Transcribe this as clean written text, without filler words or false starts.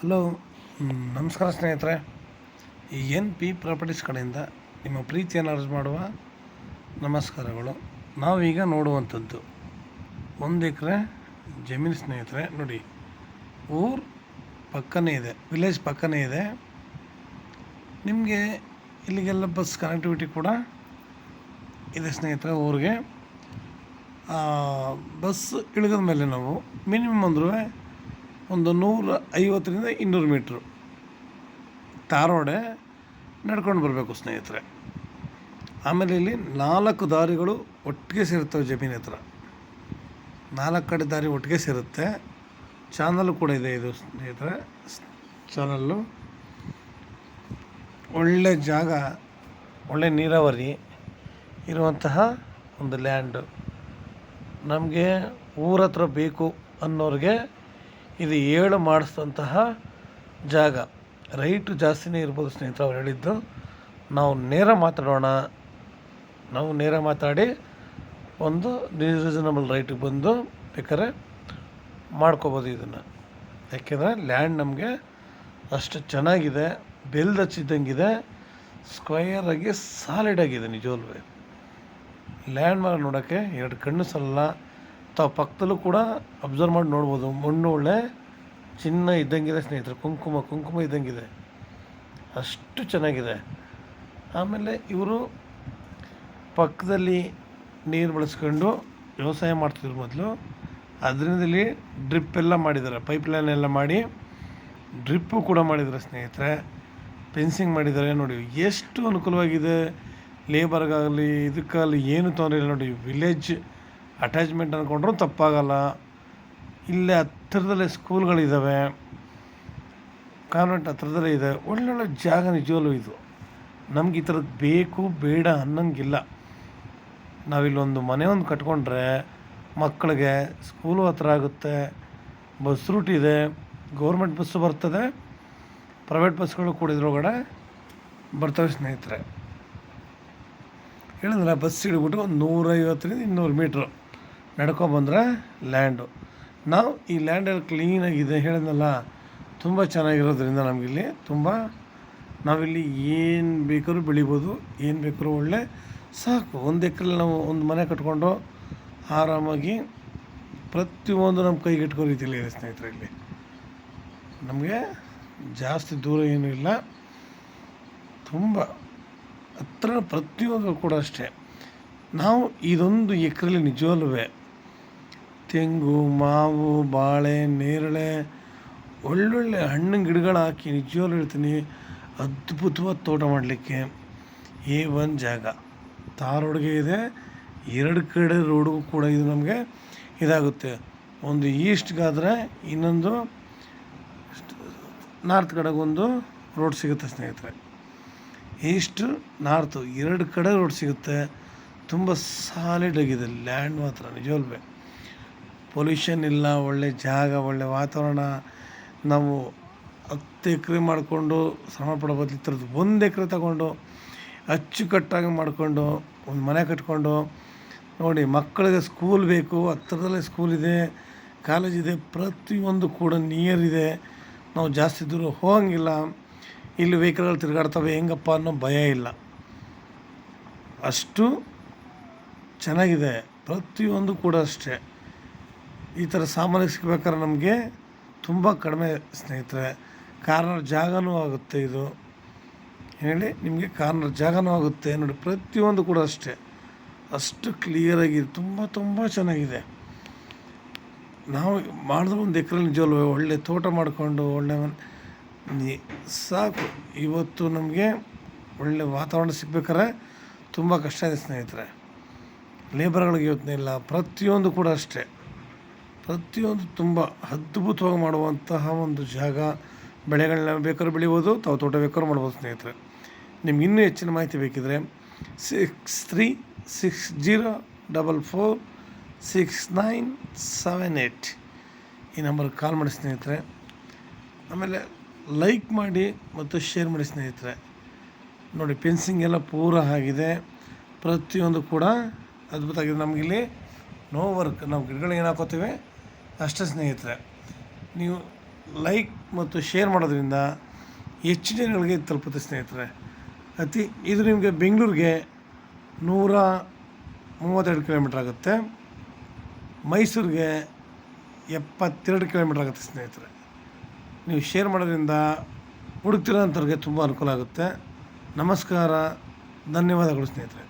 Hello. ನಮಸ್ಕಾರ ಸ್ನೇಹಿತರೆ. ಈ ಎನ್ ಪಿ ಪ್ರಾಪರ್ಟೀಸ್ ಕಡೆಯಿಂದ ನಿಮ್ಮ ಪ್ರೀತಿಯನ್ನು ಅರ್ಜಿ ಮಾಡುವ ನಮಸ್ಕಾರಗಳು. ನಾವೀಗ ನೋಡುವಂಥದ್ದು 1 ಎಕರೆ ಜಮೀನು ಸ್ನೇಹಿತರೆ. ನೋಡಿ, ಊರು ಪಕ್ಕನೇ ಇದೆ, ವಿಲೇಜ್ ಪಕ್ಕನೇ ಇದೆ. ನಿಮಗೆ ಇಲ್ಲಿಗೆಲ್ಲ ಬಸ್ ಕನೆಕ್ಟಿವಿಟಿ ಕೂಡ ಇದೆ ಸ್ನೇಹಿತರೆ. ಊರಿಗೆ ಬಸ್ ಇಳಿದ ಮೇಲೆ ನಾವು ಮಿನಿಮಮ್ ಅಂದರೂ ಒಂದು 150ರಿಂದ 200 ಮೀಟ್ರು ತಾರೋಡೆ ನಡ್ಕೊಂಡು ಬರಬೇಕು ಸ್ನೇಹಿತರೆ. ಆಮೇಲೆ ಇಲ್ಲಿ 4 ದಾರಿಗಳು ಒಟ್ಟಿಗೆ ಸೇರುತ್ತವೆ ಜಮೀನು ಹತ್ರ. 4 ಕಡೆ ದಾರಿ ಒಟ್ಟಿಗೆ ಸೇರುತ್ತೆ. ಚಾನಲ್ಲು ಕೂಡ ಇದೆ ಇದು ಸ್ನೇಹಿತರೆ. ಚಾನಲ್ಲು ಒಳ್ಳೆ ಜಾಗ, ಒಳ್ಳೆ ನೀರಾವರಿ ಇರುವಂತಹ ಒಂದು ಲ್ಯಾಂಡು. ನಮಗೆ ಊರ ಹತ್ರ ಬೇಕು ಅನ್ನೋರಿಗೆ ಇದು 7 ಮಾಡಿಸಿದಂತಹ ಜಾಗ. ರೈಟು ಜಾಸ್ತಿನೇ ಇರ್ಬೋದು ಸ್ನೇಹಿತರೆ ಅವ್ರು ಹೇಳಿದ್ದು. ನಾವು ನೇರ ಮಾತಾಡಿ ಒಂದು ರೀಸನಬಲ್ ರೈಟಿಗೆ ಬಂದು ಬೇಕಾದ್ರೆ ಮಾಡ್ಕೋಬೋದು ಇದನ್ನು. ಯಾಕೆಂದರೆ ಲ್ಯಾಂಡ್ ನಮಗೆ ಅಷ್ಟು ಚೆನ್ನಾಗಿದೆ, ಬೆಲ್ದು ಹಚ್ಚಿದ್ದಂಗಿದೆ, ಸ್ಕ್ವಯರಾಗಿ ಸಾಲಿಡಾಗಿದೆ. ನಿಜವಲ್ವೇ ಲ್ಯಾಂಡ್ ಮಾರ್ಕ್ ನೋಡೋಕ್ಕೆ 2 ಕಣ್ಣು ಸಲ್ಲ. ತಾವು ಪಕ್ಕದಲ್ಲೂ ಕೂಡ ಅಬ್ಸರ್ವ್ ಮಾಡಿ ನೋಡ್ಬೋದು. ಮಣ್ಣು ಒಳ್ಳೆ ಚಿನ್ನ ಇದ್ದಂಗಿದೆ ಸ್ನೇಹಿತರೆ, ಕುಂಕುಮ ಇದ್ದಂಗಿದೆ, ಅಷ್ಟು ಚೆನ್ನಾಗಿದೆ. ಆಮೇಲೆ ಇವರು ಪಕ್ಕದಲ್ಲಿ ನೀರು ಬಳಸ್ಕೊಂಡು ವ್ಯವಸಾಯ ಮಾಡ್ತಿದ್ರು ಮೊದಲು. ಅದರಿಂದಲೇ ಡ್ರಿಪ್ ಎಲ್ಲ ಮಾಡಿದ್ದಾರೆ, ಪೈಪ್ಲೈನ್ ಎಲ್ಲ ಮಾಡಿ ಡ್ರಿಪ್ಪು ಕೂಡ ಮಾಡಿದ್ದಾರೆ ಸ್ನೇಹಿತರೆ. ಫೆನ್ಸಿಂಗ್ ಮಾಡಿದ್ದಾರೆ. ನೋಡಿ ಎಷ್ಟು ಅನುಕೂಲವಾಗಿದೆ. ಲೇಬರ್ಗಾಗಲಿ ಇದಕ್ಕಾಗಲಿ ಏನು ತೊಂದರೆ ಇಲ್ಲ. ನೋಡಿ, ವಿಲೇಜ್ ಅಟ್ಯಾಚ್ಮೆಂಟ್ ಅಂದ್ಕೊಂಡ್ರೂ ತಪ್ಪಾಗಲ್ಲ. ಇಲ್ಲೇ ಹತ್ತಿರದಲ್ಲೇ ಸ್ಕೂಲ್ಗಳಿದ್ದಾವೆ, ಕಾನ್ವೆಂಟ್ ಹತ್ರದಲ್ಲೇ ಇದೆ. ಒಳ್ಳೊಳ್ಳೆ ಜಾಗ ನಿಜವಲ್ಲೂ ಇದು. ನಮ್ಗೆ ಈ ಥರದ್ದು ಬೇಕು ಬೇಡ ಅನ್ನೋಂಗಿಲ್ಲ. ನಾವಿಲ್ಲೊಂದು ಮನೆ ಕಟ್ಕೊಂಡ್ರೆ ಮಕ್ಕಳಿಗೆ ಸ್ಕೂಲು ಹತ್ರ ಆಗುತ್ತೆ, ಬಸ್ ರೂಟ್ ಇದೆ, ಗೌರ್ಮೆಂಟ್ ಬಸ್ಸು ಬರ್ತದೆ, ಪ್ರೈವೇಟ್ ಬಸ್ಗಳು ಕೂಡ ಇದ್ರೊಳಗಡೆ ಬರ್ತವೆ ಸ್ನೇಹಿತರೆ. ಹೇಳಿದ್ರೆ ಬಸ್ ಹಿಡಿದ್ಬಿಟ್ಟು ಒಂದು 150ರಿಂದ 200 ಮೀಟ್ರು ನಡ್ಕೊಬಂದರೆ ಲ್ಯಾಂಡು. ನಾವು ಈ ಲ್ಯಾಂಡಲ್ಲಿ ಕ್ಲೀನಾಗಿದೆ ಹೇಳಿದ್ನಲ್ಲ, ತುಂಬ ಚೆನ್ನಾಗಿರೋದ್ರಿಂದ ನಮಗಿಲ್ಲಿ ನಾವಿಲ್ಲಿ ಏನು ಬೇಕಾದ್ರೂ ಬೆಳಿಬೋದು, ಏನು ಬೇಕಾದ್ರೂ ಒಳ್ಳೆ ಸಾಕು. 1 ಎಕರೆಲಿ ನಾವು ಒಂದು ಮನೆ ಕಟ್ಕೊಂಡು ಆರಾಮಾಗಿ ಪ್ರತಿಯೊಂದು ನಮ್ಮ ಕೈಗೆ ಇಟ್ಕೋ ರೀತಿಯಲ್ಲಿ ಇದೆ ಸ್ನೇಹಿತರೆ. ಇಲ್ಲಿ ನಮಗೆ ಜಾಸ್ತಿ ದೂರ ಏನೂ ಇಲ್ಲ, ತುಂಬ ಹತ್ರ. ಪ್ರತಿಯೊಂದು ಕೂಡ ಅಷ್ಟೇ. ನಾವು ಇದೊಂದು ಎಕರೆಲಿ ನಿಜವಲ್ಲೂ ತೆಂಗು, ಮಾವು, ಬಾಳೆ, ನೇರಳೆ, ಒಳ್ಳೊಳ್ಳೆ ಹಣ್ಣಿನ ಗಿಡಗಳು ಹಾಕಿ ನಿಜವಾಗ್ಲೂ ಹೇಳ್ತೀನಿ ಅದ್ಭುತವಾದ ತೋಟ ಮಾಡಲಿಕ್ಕೆ A1 ಜಾಗ. ತಾರ್ ರೋಡ್ಗೆ ಇದೆ, 2 ಕಡೆ ರೋಡ್ಗೂ ಕೂಡ ಇದು ನಮಗೆ ಇದಾಗುತ್ತೆ. ಒಂದು ಈಸ್ಟ್ಗಾದರೆ ಇನ್ನೊಂದು ನಾರ್ತ್ ಕಡೆಗೊಂದು ರೋಡ್ ಸಿಗುತ್ತೆ ಸ್ನೇಹಿತರೆ. ಈಸ್ಟ್ ನಾರ್ತು 2 ಕಡೆ ರೋಡ್ ಸಿಗುತ್ತೆ. ತುಂಬ ಸಾಲಿಡಾಗಿದೆ ಲ್ಯಾಂಡ್ ಮಾತ್ರ ನಿಜವಲ್ವೇ. ಪೊಲ್ಯೂಷನ್ ಇಲ್ಲ, ಒಳ್ಳೆ ಜಾಗ, ಒಳ್ಳೆ ವಾತಾವರಣ. ನಾವು 10 ಎಕರೆ ಮಾಡಿಕೊಂಡು ಶ್ರಮ ಪಡೋ ಬದಲು ಈ ಥರದ್ದು 1 ಎಕರೆ ತಗೊಂಡು ಅಚ್ಚುಕಟ್ಟಾಗಿ ಮಾಡಿಕೊಂಡು ಒಂದು ಮನೆ ಕಟ್ಕೊಂಡು ನೋಡಿ, ಮಕ್ಕಳಿಗೆ ಸ್ಕೂಲ್ ಬೇಕು, ಹತ್ತಿರದಲ್ಲೇ ಸ್ಕೂಲ್ ಇದೆ, ಕಾಲೇಜ್ ಇದೆ, ಪ್ರತಿಯೊಂದು ಕೂಡ ನಿಯರ್ ಇದೆ. ನಾವು ಜಾಸ್ತಿ ದೂರ ಹೋಗಂಗಿಲ್ಲ. ಇಲ್ಲಿ ವೆಹಿಕಲ್ಗಳು ತಿರುಗಾಡ್ತವೆ ಹೆಂಗಪ್ಪ ಅನ್ನೋ ಭಯ ಇಲ್ಲ. ಅಷ್ಟು ಚೆನ್ನಾಗಿದೆ ಪ್ರತಿಯೊಂದು ಕೂಡ ಅಷ್ಟೇ. ಈ ಥರ ಸಾಮಾನ್ಯ ಸಿಗ್ಬೇಕಾದ್ರೆ ನಮಗೆ ತುಂಬ ಕಡಿಮೆ ಸ್ನೇಹಿತರೆ. ಕಾರ್ನರ್ ಜಾಗನೂ ಆಗುತ್ತೆ ಇದು ಹೇಳಿ, ನಿಮಗೆ ಕಾರ್ನರ್ ಜಾಗನೂ ಆಗುತ್ತೆ. ನೋಡಿ, ಪ್ರತಿಯೊಂದು ಕೂಡ ಅಷ್ಟೇ, ಅಷ್ಟು ಕ್ಲಿಯರಾಗಿ ತುಂಬ ಚೆನ್ನಾಗಿದೆ. ನಾವು ಮಾಡಿದ್ರೆ 1 ಎಕರೆ ನಿಜವಲ್ವ ಒಳ್ಳೆ ತೋಟ ಮಾಡಿಕೊಂಡು ಒಳ್ಳೆ ಸಾಕು. ಇವತ್ತು ನಮಗೆ ಒಳ್ಳೆ ವಾತಾವರಣ ಸಿಗ್ಬೇಕಾದ್ರೆ ತುಂಬ ಕಷ್ಟ ಇದೆ ಸ್ನೇಹಿತರೆ. ಲೇಬರ್ಗಳಿಗೆ ಯೋಚನೆ ಇಲ್ಲ. ಪ್ರತಿಯೊಂದು ಕೂಡ ಅಷ್ಟೇ, ಪ್ರತಿಯೊಂದು ತುಂಬ ಅದ್ಭುತವಾಗಿ ಮಾಡುವಂತಹ ಒಂದು ಜಾಗ. ಬೆಳೆಗಳನ್ನ ಬೇಕಾದ್ರೂ ಬೆಳಿಬೋದು, ತಾವು ತೋಟ ಬೇಕಾದ್ರೂ ಮಾಡ್ಬೋದು ಸ್ನೇಹಿತರೆ. ನಿಮ್ಗೆ ಇನ್ನೂ ಹೆಚ್ಚಿನ ಮಾಹಿತಿ ಬೇಕಿದ್ರೆ 6360446978 ಈ ನಂಬರ್ಗೆ ಕಾಲ್ ಮಾಡಿ ಸ್ನೇಹಿತರೆ. ಆಮೇಲೆ ಲೈಕ್ ಮಾಡಿ ಮತ್ತು ಶೇರ್ ಮಾಡಿ ಸ್ನೇಹಿತರೆ. ನೋಡಿ, ಫೆನ್ಸಿಂಗ್ ಎಲ್ಲ ಪೂರ ಆಗಿದೆ, ಪ್ರತಿಯೊಂದು ಕೂಡ ಅದ್ಭುತ ಆಗಿದೆ. ನಮಗಿಲ್ಲಿ ನೋ ವರ್ಕ್, ನಾವು ಗಿಡಗಳಿಗೆ ಏನು ಹಾಕೋತೀವಿ ಅಷ್ಟೇ ಸ್ನೇಹಿತರೆ. ನೀವು ಲೈಕ್ ಮತ್ತು ಶೇರ್ ಮಾಡೋದ್ರಿಂದ ಹೆಚ್ಚು ಜನಗಳಿಗೆ ತಲುಪುತ್ತೆ ಸ್ನೇಹಿತರೆ. ಇದು ನಿಮಗೆ ಬೆಂಗಳೂರಿಗೆ 132 ಕಿಲೋಮೀಟ್ರ್ ಆಗುತ್ತೆ, ಮೈಸೂರಿಗೆ 72 ಕಿಲೋಮೀಟ್ರ್ ಆಗುತ್ತೆ ಸ್ನೇಹಿತರೆ. ನೀವು ಶೇರ್ ಮಾಡೋದ್ರಿಂದ ಹುಡುಕ್ತಿರೋಂಥವ್ರಿಗೆ ತುಂಬ ಅನುಕೂಲ ಆಗುತ್ತೆ. ನಮಸ್ಕಾರ, ಧನ್ಯವಾದಗಳು ಸ್ನೇಹಿತರೆ.